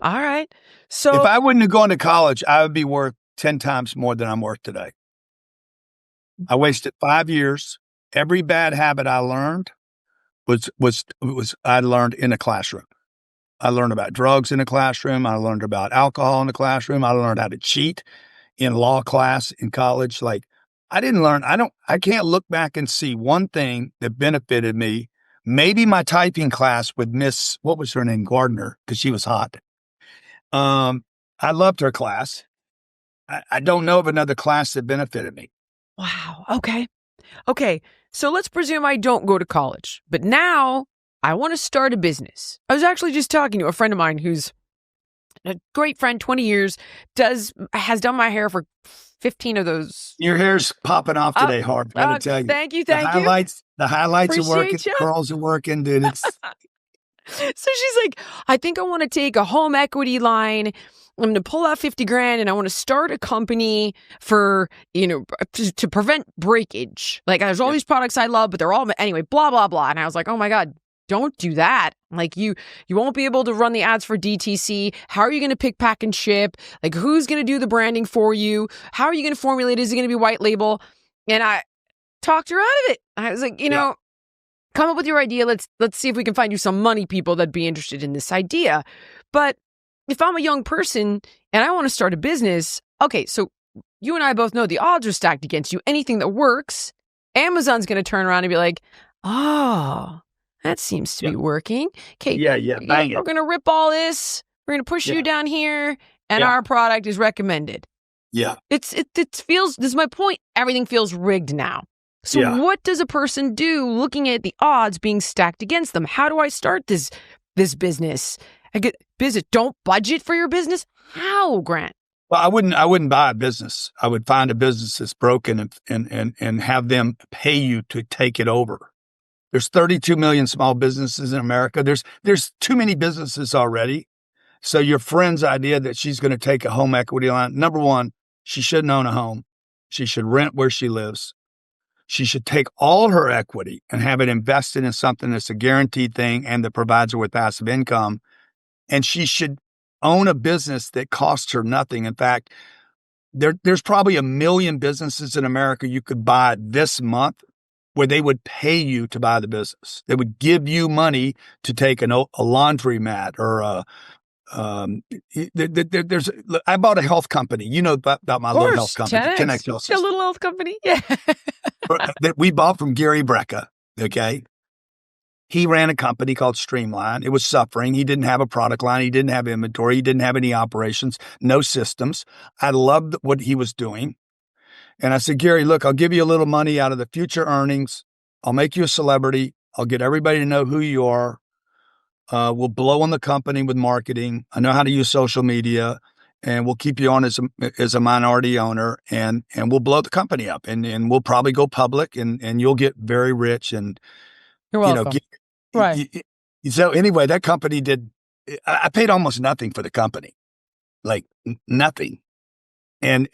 All right. If So I wouldn't have gone to college, I would be worth 10 times more than I'm worth today. I wasted 5 years. Every bad habit I learned was I learned in a classroom. I learned about drugs in the classroom. I learned about alcohol in the classroom. I learned how to cheat in law class in college. Like I can't look back and see one thing that benefited me. Maybe my typing class with Miss, what was her name? Gardner, because she was hot. I loved her class. I don't know of another class that benefited me. wow. Okay. Okay. So let's presume I don't go to college, but now I want to start a business. I was actually just talking to a friend of mine who's a great friend, 20 years, has done my hair for 15 of those. Your hair's popping off Oh, today, Harp. I gotta tell you. thank you. Thank you. The highlights are working, Appreciate you. curls are working, dude. It's So she's like, I think I want to take a home equity line. I'm going to pull out 50 grand and I want to start a company for, to prevent breakage. Like there's all these products I love, but they're all, anyway, blah, blah, blah. And I was like, oh my God, don't do that. Like you won't be able to run the ads for DTC. How are you going to pick, pack, and ship? Like who's going to do the branding for you? How are you going to formulate? Is it going to be white label? And I talked her out of it. I was like, come up with your idea. Let's see if we can find you some money people that'd be interested in this idea. But if I'm a young person and I want to start a business, okay, so you and I both know the odds are stacked against you. Anything that works, Amazon's going to turn around and be like, oh, that seems to be working. Okay, bang we're it. going to rip all this. We're going to push you down here, and our product is recommended. Yeah. It feels, this is my point, everything feels rigged now. So what does a person do looking at the odds being stacked against them? How do I start this business? Don't budget for your business? How, Grant? Well, I wouldn't buy a business. I would find a business that's broken and have them pay you to take it over. There's 32 million small businesses in America. There's too many businesses already. So your friend's idea that she's going to take a home equity line, number one, she shouldn't own a home. She should rent where she lives. She should take all her equity and have it invested in something that's a guaranteed thing and that provides her with passive income. And she should own a business that costs her nothing. In fact, there's probably 1 million businesses in America you could buy this month where they would pay you to buy the business. They would give you money to take a laundromat or I bought a health company. You know about my little health company, 10X Health System. A little health company, yeah. That we bought from Gary Brecka. Okay, he ran a company called Streamline. It was suffering. He didn't have a product line. He didn't have inventory. He didn't have any operations. No systems. I loved what he was doing, and I said, Gary, look, I'll give you a little money out of the future earnings. I'll make you a celebrity. I'll get everybody to know who you are. We'll blow on the company with marketing. I know how to use social media, and we'll keep you on as a minority owner, and we'll blow the company up, and we'll probably go public, and you'll get very rich. And you're welcome. Right. So anyway, that company I paid almost nothing for the company, like nothing, and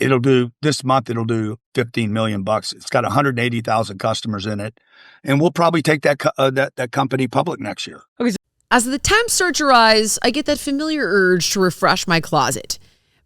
this month it'll do $15 million. It's got 180,000 customers in it, and we'll probably take that company public next year. Okay. As the temps start to rise, I get that familiar urge to refresh my closet.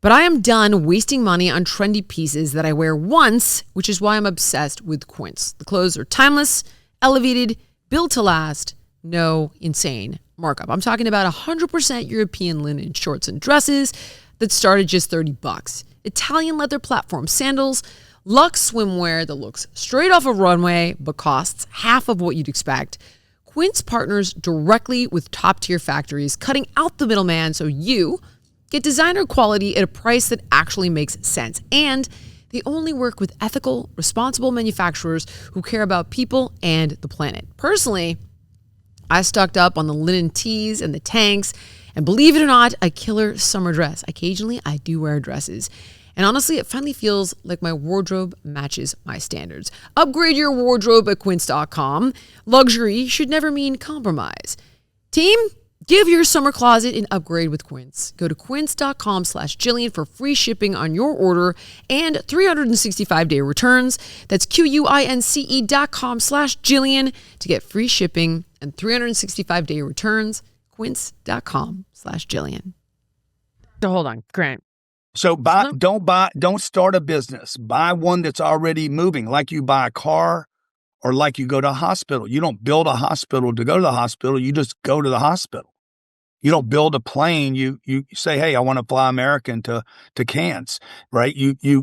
But I am done wasting money on trendy pieces that I wear once, which is why I'm obsessed with Quince. The clothes are timeless, elevated, built to last, no insane markup. I'm talking about 100% European linen shorts and dresses that start at just $30. Italian leather platform sandals, luxe swimwear that looks straight off a runway but costs half of what you'd expect. Quince partners directly with top-tier factories, cutting out the middleman so you get designer quality at a price that actually makes sense. And they only work with ethical, responsible manufacturers who care about people and the planet. Personally, I stocked up on the linen tees and the tanks, and believe it or not, a killer summer dress. Occasionally, I do wear dresses. And honestly, it finally feels like my wardrobe matches my standards. Upgrade your wardrobe at quince.com. Luxury should never mean compromise. Team, give your summer closet an upgrade with Quince. Go to quince.com/Jillian for free shipping on your order and 365-day returns. That's QUINCE.com/Jillian to get free shipping and 365-day returns. Quince.com/Jillian. So hold on, Grant. So don't start a business. Buy one that's already moving, like you buy a car or like you go to a hospital. You don't build a hospital to go to the hospital. You just go to the hospital. You don't build a plane. You say, hey, I want to fly American to Cairns, right?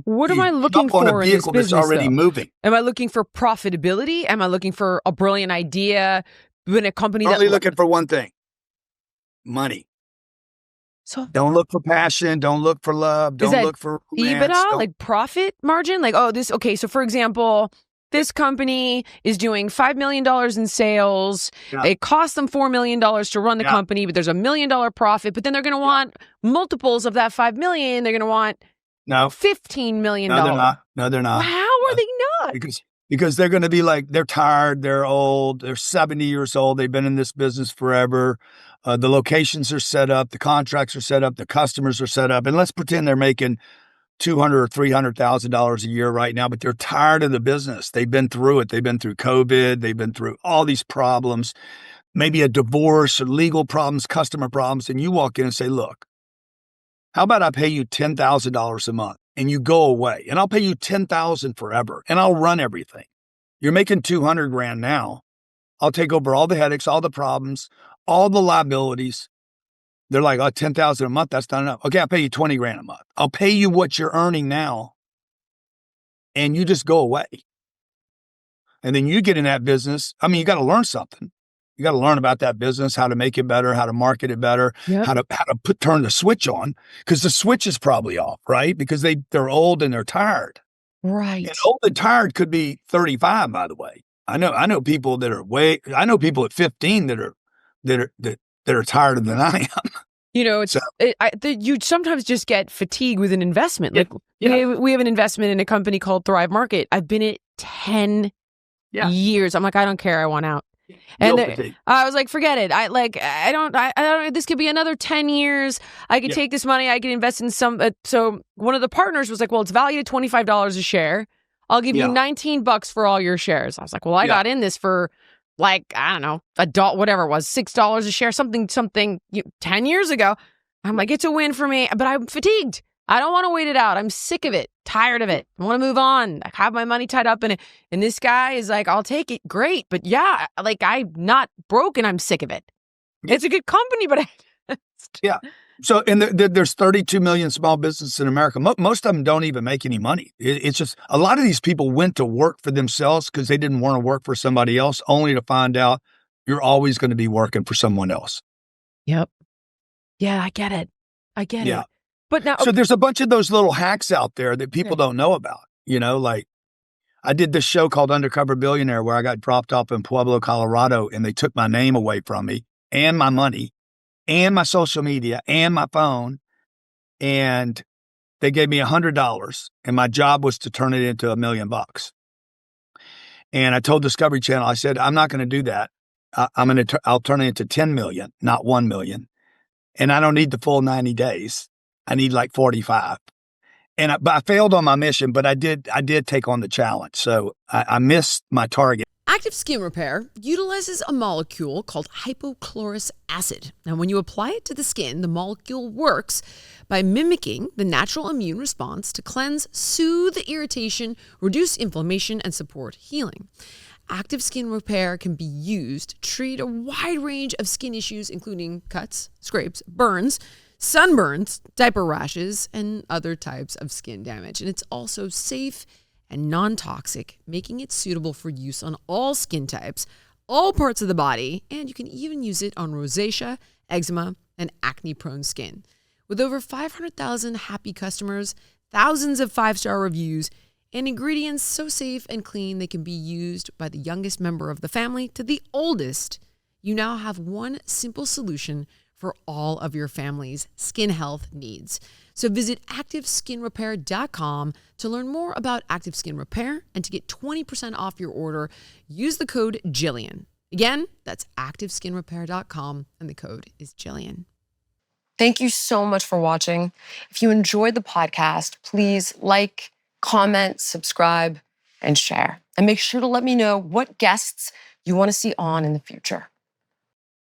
What am I looking jump on a for in this vehicle that's business, already though? moving. Am I looking for profitability? Am I looking for a brilliant idea? When a company Only looking for one thing: money. So Don't look for passion. Don't look for love. is Don't that look for romance. EBITDA, like profit margin? Like, okay, so for example, this company is doing $5 million in sales. Yeah. It costs them $4 million to run the company, but there's $1 million profit. But then they're going to want multiples of that $5 million. They're going to want $15 million. No, they're not. No, they're not. How are they not? Because they're going to be like, they're tired, they're old, they're 70 years old, they've been in this business forever. The locations are set up, the contracts are set up, the customers are set up, and let's pretend they're making $200,000 or $300,000 a year right now, but they're tired of the business. They've been through it. They've been through COVID. They've been through all these problems, maybe a divorce or legal problems, customer problems, and you walk in and say, look, how about I pay you $10,000 a month and you go away, and I'll pay you $10,000 forever, and I'll run everything. You're making $200,000 now. I'll take over all the headaches, all the problems, all the liabilities. They're like, oh, $10,000 a month, that's not enough. Okay, I'll pay you $20,000 a month. I'll pay you what you're earning now, and you just go away. And then you get in that business. I mean, you got to learn something. You got to learn about that business, how to make it better, how to market it better, how to turn the switch on, because the switch is probably off, right? Because they're old and they're tired. Right. And old and tired could be 35, by the way. I know people that are I know people at 15 that are tireder than I am. You know, you sometimes just get fatigued with an investment. Like we have an investment in a company called Thrive Market. I've been at 10 years. I'm like, I don't care. I want out. And I was like, forget it. I don't, this could be another 10 years. I could take this money. I could invest in some. So one of the partners was like, well, it's valued at $25 a share. I'll give you $19 for all your shares. I was like, well, I got in this for like, I don't know, whatever it was, $6 a share, something 10 years ago. I'm like, it's a win for me, but I'm fatigued. I don't want to wait it out. I'm sick of it, tired of it. I want to move on. I have my money tied up in it. And this guy is like, I'll take it. Great. But yeah, like I'm not broke and I'm sick of it. It's a good company, but So, and there's 32 million small businesses in America. Most of them don't even make any money. It's just a lot of these people went to work for themselves because they didn't want to work for somebody else, only to find out you're always going to be working for someone else. Yep. Yeah, I get it. Yeah. But now, so there's a bunch of those little hacks out there that people don't know about. You know, like I did this show called Undercover Billionaire where I got dropped off in Pueblo, Colorado, and they took my name away from me and my money and my social media and my phone. And they gave me $100 and my job was to turn it into $1 million. And I told Discovery Channel, I said, I'm not going to do that. I'll turn it into 10 million, not 1 million. And I don't need the full 90 days. I need like 45. But I failed on my mission, but I did take on the challenge. So I missed my target. Active Skin Repair utilizes a molecule called hypochlorous acid. Now, when you apply it to the skin, the molecule works by mimicking the natural immune response to cleanse, soothe irritation, reduce inflammation, and support healing. Active Skin Repair can be used to treat a wide range of skin issues, including cuts, scrapes, burns, sunburns, diaper rashes, and other types of skin damage. And it's also safe and non-toxic, making it suitable for use on all skin types, all parts of the body, and you can even use it on rosacea, eczema, and acne-prone skin. With over 500,000 happy customers, thousands of 5-star reviews, and ingredients so safe and clean they can be used by the youngest member of the family to the oldest, you now have one simple solution for all of your family's skin health needs. So visit ActiveSkinRepair.com to learn more about Active Skin Repair and to get 20% off your order. Use the code Jillian. Again, that's ActiveSkinRepair.com and the code is Jillian. Thank you so much for watching. If you enjoyed the podcast, please like, comment, subscribe, and share. And make sure to let me know what guests you want to see on in the future.